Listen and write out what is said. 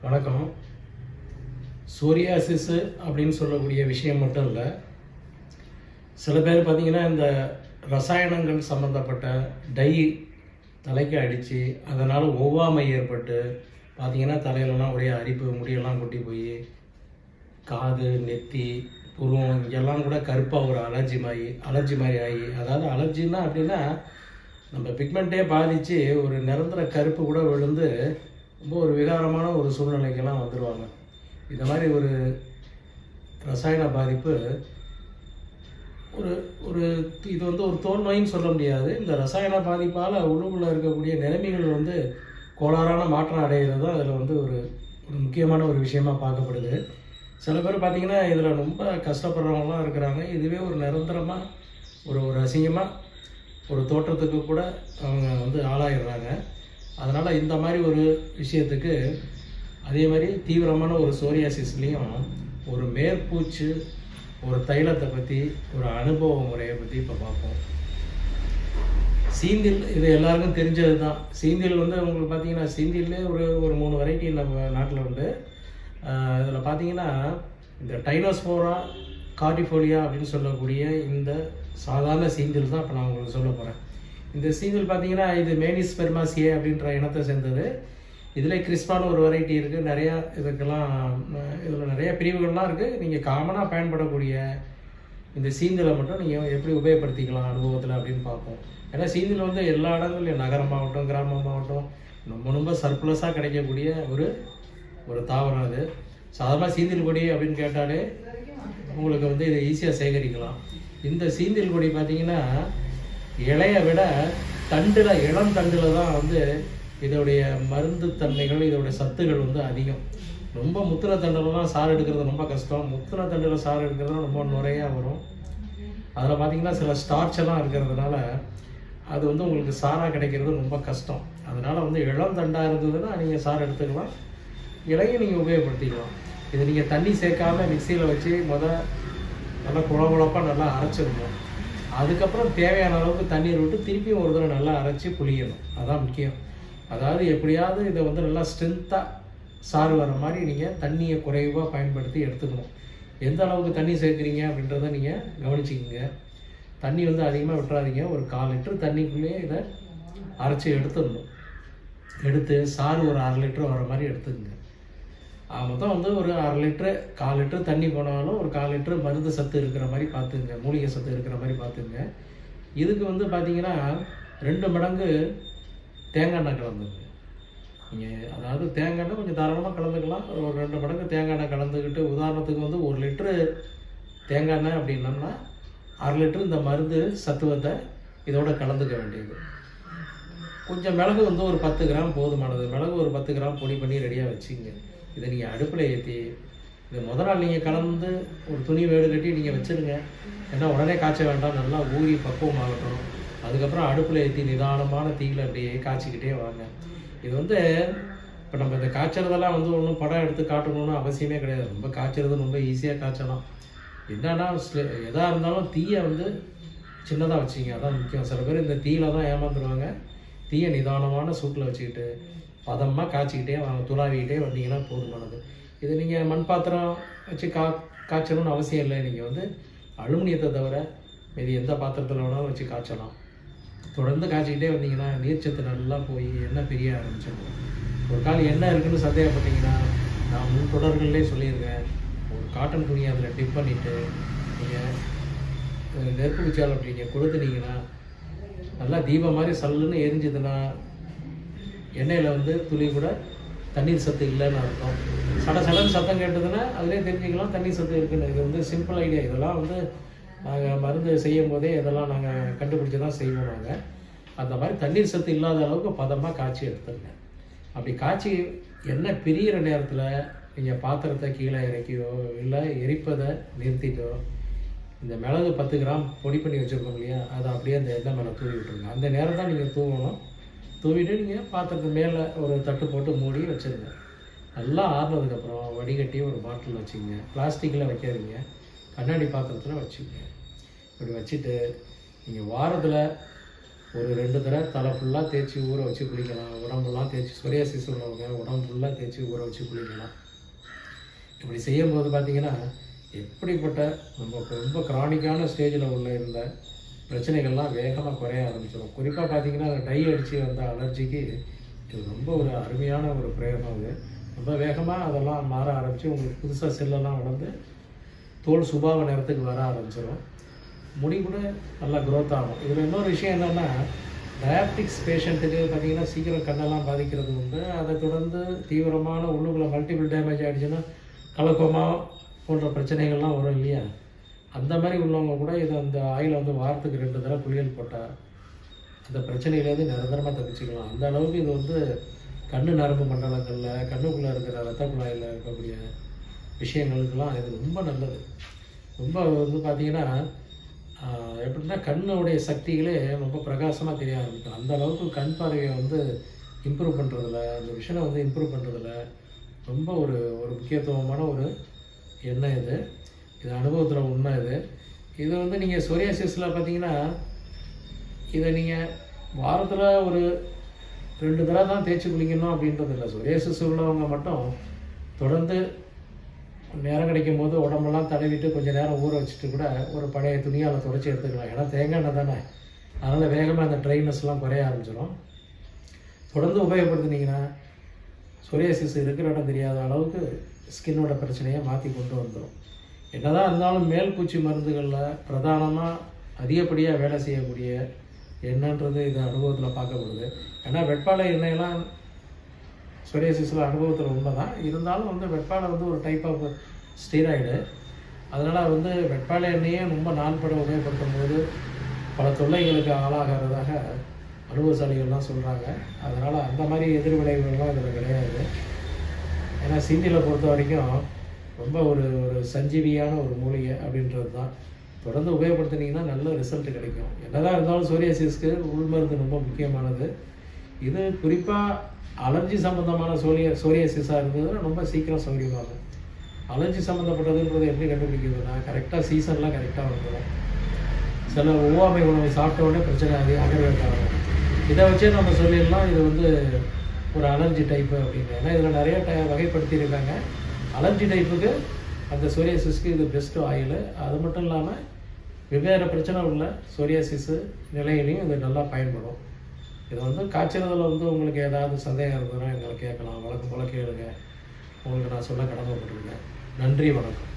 வணக்கம். சோரியாசிஸ் அப்படின்னு சொல்லக்கூடிய விஷயம் மட்டும் இல்லை, சில பேர் பார்த்தீங்கன்னா இந்த ரசாயனங்கள் சம்மந்தப்பட்ட டை தலைக்கு அடித்து அதனால் ஒவ்வாமை ஏற்பட்டு பார்த்தீங்கன்னா தலையிலலாம் ஒரே அரிப்பு, முடியெல்லாம் கொட்டி போய் காது, நெத்தி, புருவம் இங்கெல்லாம் கூட கருப்பாக ஒரு அலர்ஜி மாதிரி ஆகி, அதாவது அலர்ஜின்னா அப்படின்னா நம்ம பிக்மெண்ட்டே பாதித்து ஒரு நிரந்தர கருப்பு கூட விழுந்து ரொம்ப ஒரு விகாரமான ஒரு சூழ்நிலைக்கெல்லாம் வந்துடுவாங்க. இந்த மாதிரி ஒரு ரசாயன பாதிப்பு ஒரு ஒரு இது வந்து ஒரு தோல் நோயின்னு சொல்ல முடியாது. இந்த ரசாயன பாதிப்பால் உள்ளுக்குள்ளே இருக்கக்கூடிய நிலைமைகள் கோளாறான மாற்றம் அடைகிறது தான் அதில் ஒரு ஒரு முக்கியமான ஒரு விஷயமாக பார்க்கப்படுது. சில பேர் பார்த்திங்கன்னா இதில் ரொம்ப கஷ்டப்படுறவங்களாம் இருக்கிறாங்க. இதுவே ஒரு நிரந்தரமாக ஒரு ஒரு அசிங்கமாக ஒரு தோற்றத்துக்கு கூட அவங்க ஆளாயிடுறாங்க. அதனால் இந்த மாதிரி ஒரு விஷயத்துக்கு அதே மாதிரி தீவிரமான ஒரு சோரியாசிஸ்லேயும் ஒரு மேற்பூச்சு, ஒரு தைலத்தை பற்றி, ஒரு அனுபவ முறையை பற்றி இப்போ பார்ப்போம். சீந்தில் இது எல்லாருக்கும் தெரிஞ்சது தான். சீந்தில் உங்களுக்கு பார்த்தீங்கன்னா சீந்திலே ஒரு ஒரு 3 வெரைட்டி நம்ம நாட்டில் உண்டு. இதில் பார்த்தீங்கன்னா இந்த டைனோஸ்போரா கார்டிஃபோலியா அப்படின்னு சொல்லக்கூடிய இந்த சாதாரண சீந்தில் தான் இப்போ நான் உங்களுக்கு சொல்ல போகிறேன். இந்த சீந்தில் பார்த்தீங்கன்னா இது மேனிஸ்பெர்மாசியே அப்படின்ற இனத்தை சேர்ந்தது. இதில் கிறிஸ்பான ஒரு வெரைட்டி இருக்குது. நிறையா இதுக்கெல்லாம் இதில் நிறைய பிரிவுகள்லாம் இருக்குது. நீங்கள் காமனாக பயன்படக்கூடிய இந்த சீந்திலை மட்டும் நீங்கள் எப்படி உபயோகப்படுத்திக்கலாம் அனுபவத்தில் அப்படின்னு பார்ப்போம். ஏன்னா சீந்தில் எல்லா இடங்கள்லையும் நகரமாகட்டும், கிராமமாகட்டும் ரொம்ப சர்ப்ளஸாக கிடைக்கக்கூடிய ஒரு ஒரு தாவரம். அது சாதாரணமாக சீந்தில் கொடி அப்படின்னு கேட்டாலே உங்களுக்கு இதை ஈஸியாக சேகரிக்கலாம். இந்த சீந்தில் கொடி பார்த்தீங்கன்னா இலையை விட இளம் தண்டில் தான் இதோடைய மருந்து தன்மைகள், இதோடைய சத்துகள் அதிகம். ரொம்ப முத்தின தண்டிலலாம் சாறு எடுக்கிறது ரொம்ப கஷ்டம். முத்தின தண்டில் சாறு எடுக்கிறது ரொம்ப நுரையாக வரும். அதில் பார்த்தீங்கன்னா சில ஸ்டார்ச் எல்லாம் இருக்கிறதுனால அது உங்களுக்கு சாராக கிடைக்கிறது ரொம்ப கஷ்டம். அதனால் இளம் தண்டாக இருந்ததுன்னா நீங்கள் சாறு எடுத்துக்கலாம், இலையை நீங்கள் உபயோகப்படுத்திக்கலாம். இதை நீங்கள் தண்ணி சேர்க்காமல் மிக்சியில் வச்சு நல்லா குழப்பாக நல்லா அரைச்சிடணும். அதுக்கப்புறம் தேவையான அளவுக்கு தண்ணீர் விட்டு திருப்பியும் ஒரு தடவை நல்லா அரைச்சி புளியணும். அதான் முக்கியம். அதாவது எப்படியாவது இதை நல்லா ஸ்ட்ரென்த்தாக சாறு வர மாதிரி நீங்கள் தண்ணியை குறைவாக பயன்படுத்தி எடுத்துக்கணும். எந்த அளவுக்கு தண்ணி சேர்க்குறீங்க அப்படின்றத நீங்கள் கவனிச்சிக்கோங்க. தண்ணி அதிகமாக விட்டுறாதீங்க. ஒரு 1/4 லிட்டர் தண்ணிக்குள்ளேயே இதை அரைச்சி எடுத்துடணும். எடுத்து சாறு ஒரு 1/2 லிட்டர் வர மாதிரி எடுத்துக்கோங்க. மொத்தம் ஒரு 1/2 லிட்டரு 1/4 லிட்டர் தண்ணி போனாலும் ஒரு 1/4 லிட்டர் மருந்து சத்து இருக்கிற மாதிரி பார்த்துங்க, மூலிகை சத்து இருக்கிற மாதிரி பார்த்துங்க. இதுக்கு பார்த்தீங்கன்னா 2 மடங்கு தேங்காய் எண்ணெய் கலந்துங்க. நீங்கள் அதாவது தேங்காய் எண்ணெய் கொஞ்சம் தாராளமாக கலந்துக்கலாம். ஒரு 2 மடங்கு தேங்காய் எண்ணெய் கலந்துக்கிட்டு, உதாரணத்துக்கு 1 லிட்டரு தேங்காய் எண்ணெய் அப்படின்னா 1/2 லிட்டர் இந்த மருந்து சத்துவத்தை இதோட கலந்துக்க வேண்டியது. கொஞ்சம் மிளகு ஒரு 10 கிராம் போதுமானது. மிளகு ஒரு 10 கிராம் பொடி பண்ணி ரெடியாக வச்சுங்க. இதை நீங்கள் அடுப்பில் ஏற்றி இதை நாள் நீங்கள் கலந்து ஒரு துணி வேடு கட்டி நீங்கள் வச்சுருங்க. ஏன்னா உடனே காய்ச்ச வேண்டாம், நல்லா ஊறி பக்குவம் ஆகட்டும். அதுக்கப்புறம் அடுப்பில் ஏற்றி நிதானமான தீயில் அப்படியே காய்ச்சிக்கிட்டே வாங்க. இது இப்போ நம்ம இந்த காய்ச்சறதெல்லாம் ஒன்றும் படம் எடுத்து காட்டணும்னு அவசியமே கிடையாது. ரொம்ப காய்ச்சறது ரொம்ப ஈஸியாக காய்ச்சலாம். என்னன்னா எதாக இருந்தாலும் தீயை சின்னதாக வச்சிங்க, அதான் முக்கியம். சில பேர் இந்த தீயில தான் ஏமாந்துருவாங்க. தீயை நிதானமான சூட்டில் வச்சுக்கிட்டு பதமாக காய்ச்சிக்கிட்டே வாங்க, துளாவிக்கிட்டே வந்தீங்கன்னா போதுமானது. இது நீங்கள் மண் பாத்திரம் வச்சு காய்ச்சணும்னு அவசியம் இல்லை. நீங்கள் அலுமினியத்தை தவிர மீதி எந்த பாத்திரத்தில் வேணாலும் வச்சு காய்ச்சலாம். தொடர்ந்து காய்ச்சிக்கிட்டே வந்தீங்கன்னா நீர்ச்சத்து நல்லா போய் எண்ணெய் பிரிய ஆரம்பிச்சிடும். ஒரு கால் எண்ணெய் இருக்குன்னு சந்தேகப்பட்டீங்கன்னா நான் முன் தொடர்கள்லே சொல்லியிருக்கேன். ஒரு காட்டன் துணியை அதில் டிப் பண்ணிவிட்டு நீங்கள் நெருப்பு குச்சால் அப்படி நீங்கள் கொடுத்துனீங்கன்னா நல்லா தீபம் மாதிரி சல்லுன்னு எரிஞ்சுதுன்னா எண்ணெயில் துளி கூட தண்ணீர் சத்து இல்லைன்னு அர்த்தம். சடன்னு சத்தம் கேட்டதுன்னா அதிலே தெரிஞ்சுக்கலாம் தண்ணீர் சத்து இருக்குன்னு. இது சிம்பிள் ஐடியா. இதெல்லாம் நாங்கள் மருந்து செய்யும் போதே இதெல்லாம் நாங்கள் கண்டுபிடிச்சி தான் செய்வோம். நாங்கள் அந்த மாதிரி தண்ணீர் சத்து இல்லாத அளவுக்கு பதமாக காய்ச்சி எடுத்துருங்க. அப்படி காய்ச்சி எண்ணெய் பிரிகிற நேரத்தில் நீங்கள் பாத்திரத்தை கீழே இறக்கியோ இல்லை எரிப்பதை நிறுத்திட்டோ இந்த மிளகு 10 கிராம் பொடி பண்ணி வச்சுருக்கோம் இல்லையா, அதை அப்படியே அந்த எண்ணெய் மேலே தூவி விட்டுருங்க. அந்த நேரம் தான் நீங்கள் தூவணும். தூவிட்டு நீங்கள் பாத்திரத்து மேலே ஒரு தட்டு போட்டு மூடி வச்சுருங்க. நல்லா ஆறுனதுக்கப்புறம் வடிகட்டி ஒரு பாட்டில் வச்சுங்க. பிளாஸ்டிக்கில் வைக்காதீங்க, கண்ணாடி பாத்திரத்தில் வச்சுங்க. இப்படி வச்சுட்டு நீங்கள் வாரத்தில் ஒரு 2 தடவை தலை ஃபுல்லாக தேய்ச்சி ஊற வச்சு குளிக்கலாம். உடம்புலாம் தேய்ச்சி சொரியாசிஸ் உள்ளவங்க உடம்பு ஃபுல்லாக தேய்ச்சி ஊற வச்சு குளிக்கலாம். இப்படி செய்யும்போது பார்த்திங்கன்னா எப்படிப்பட்ட நம்ம ரொம்ப கிரானிக்கான ஸ்டேஜில் உள்ள இருந்த பிரச்சனைகள்லாம் வேகமாக குறைய ஆரம்பிச்சிடும். குறிப்பாக பார்த்திங்கன்னா டை அடித்து வந்த அலர்ஜிக்கு இது ரொம்ப ஒரு அருமையான ஒரு பிரயோகம். அது ரொம்ப வேகமாக அதெல்லாம் மாற ஆரம்பித்து உங்களுக்கு புதுசாக செல்லெல்லாம் வளர்ந்து தோல் சுபாவ நேரத்துக்கு வர ஆரம்பிச்சிடும். முடி கூட நல்லா க்ரோத் ஆகும். இதில் இன்னொரு விஷயம் என்னென்னா, டயபெட்டிக்ஸ் பேஷண்ட்டுக்கு பார்த்திங்கன்னா சீக்கிரம் கண்ணெல்லாம் பாதிக்கிறது உண்டு. அதை தொடர்ந்து தீவிரமான உள்ளுக்குள்ள மல்டிபிள் டேமேஜ் ஆகிடுச்சுன்னா கலக்கோமா போன்ற பிரச்சனைகள்லாம் வரும் இல்லையா? அந்த மாதிரி உள்ளவங்க கூட இதை அந்த ஆயிலை வந்து வாரத்துக்கு 2 தடவை குளியல் போட்டால் அந்த பிரச்சனையிலேருந்து நிரந்தரமாக தப்பிச்சுக்கலாம். அந்த அளவுக்கு இது வந்து கண்ணு நரம்பு மண்டலங்களில் கண்ணுக்குள்ளே இருக்கிற ரத்த குழாயில் இருக்கக்கூடிய விஷயங்களுக்கெல்லாம் இது ரொம்ப நல்லது. ரொம்ப வந்து பார்த்திங்கன்னா எப்படின்னா கண்ணுடைய சக்திகளே ரொம்ப பிரகாசமாக தெரிய ஆரம்பிக்கும். அந்த அளவுக்கு கண் பார்வையை வந்து இம்ப்ரூவ் பண்ணுறதில்ல, அந்த விஷனை வந்து இம்ப்ரூவ் பண்ணுறதில்ல ரொம்ப ஒரு முக்கியத்துவமான ஒரு எண்ணம் இது. இது அனுபவத்தில் உண்மை. இது வந்து நீங்கள் சொரியாசிஸில் பார்த்தீங்கன்னா இதை நீங்கள் வாரத்தில் ஒரு 2 தடவை தான் தேய்ச்சி குளிக்கணும் அப்படின்றது இல்லை. சொரியாசிஸ் உள்ளவங்க மட்டும் தொடர்ந்து நேரம் கிடைக்கும் போது உடம்பெல்லாம் தடவிட்டு கொஞ்சம் நேரம் ஊற வச்சுட்டு கூட ஒரு பழைய துணியால் துடைச்சி எடுத்துக்கலாம். ஏன்னா தேங்காய் எண்ணெய் தானே, அதனால் வேகமாக அந்த ட்ரைனஸ்லாம் குறைய ஆரம்பிச்சிடும். தொடர்ந்து உபயோகப்படுத்தினீங்கன்னா சொரியாசிஸ் இருக்கிற இடம் தெரியாத அளவுக்கு ஸ்கின்னோட பிரச்சனையை மாற்றி கொண்டு வந்துடும். என்னதான் இருந்தாலும் மேல் பூச்சி மருந்துகளில் பிரதானமாக அதிகப்படியாக வேலை செய்யக்கூடிய எண்ணெய்ன்றது இது அனுபவத்தில் பார்க்கப்படுது. ஏன்னா வெட்பாலை எண்ணெயெல்லாம் சொரியாசிஸில் அனுபவத்தில் உண்மை தான். இருந்தாலும் வந்து வெட்பாலை வந்து ஒரு டைப் ஆஃப் ஸ்டீராய்டு. அதனால் வந்து வெட்பாலை எண்ணெயே ரொம்ப நாள்பட உபயோகப்படுத்தும் போது பல தொல்லைகளுக்கு ஆளாகிறதாக அனுபவசாலிகள்லாம் சொல்கிறாங்க. அதனால் அந்த மாதிரி எதிர்விளைவுகள்லாம் இதில் கிடையாது. ஏன்னா சிந்தியில் பொறுத்த வரைக்கும் ரொம்ப ஒரு சஞ்சீவியான ஒரு மூலிகை அப்படின்றது தான். தொடர்ந்து உபயோகப்படுத்தினீங்கன்னா நல்ல ரிசல்ட் கிடைக்கும். என்னதான் இருந்தாலும் சொரியாசிஸ்க்கு உள்மருந்து ரொம்ப முக்கியமானது. இது குறிப்பாக அலர்ஜி சம்மந்தமான சொரியாசிஸாக இருந்ததுன்னா ரொம்ப சீக்கிரம் சௌகரியமாகும். அலர்ஜி சம்மந்தப்பட்டதுன்றது எப்படி கண்டுபிடிக்கிறதுனா கரெக்டாக சீசன்லாம் கரெக்டாக வந்துடும். சில ஒவ்வாமை உணவை சாப்பிட்ட உடனே பிரச்சனை அகர்வேற்காகும். இதை வச்சே நம்ம சொல்லிடலாம் இது வந்து ஒரு அலர்ஜி டைப்பு அப்படின்னு. ஏன்னா இதில் நிறைய வகைப்படுத்தியிருக்காங்க. அலர்ஜி டைப்புக்கு அந்த சொரியாசிஸ்க்கு இது பெஸ்ட்டு ஆயில். அது மட்டும் இல்லாமல் வெவ்வேறு பிரச்சனை உள்ள சொரியாசிஸு நிலையிலையும் இது நல்லா பயன்படும். இது வந்து காய்ச்சறதில் வந்து உங்களுக்கு ஏதாவது சந்தேகம் இருந்ததுன்னா எங்களை கேட்கலாம். வழக்கம் போல கேளுங்க. உங்களுக்கு நான் சொல்ல கடமைப்பட்டிருக்கேன். நன்றி, வணக்கம்.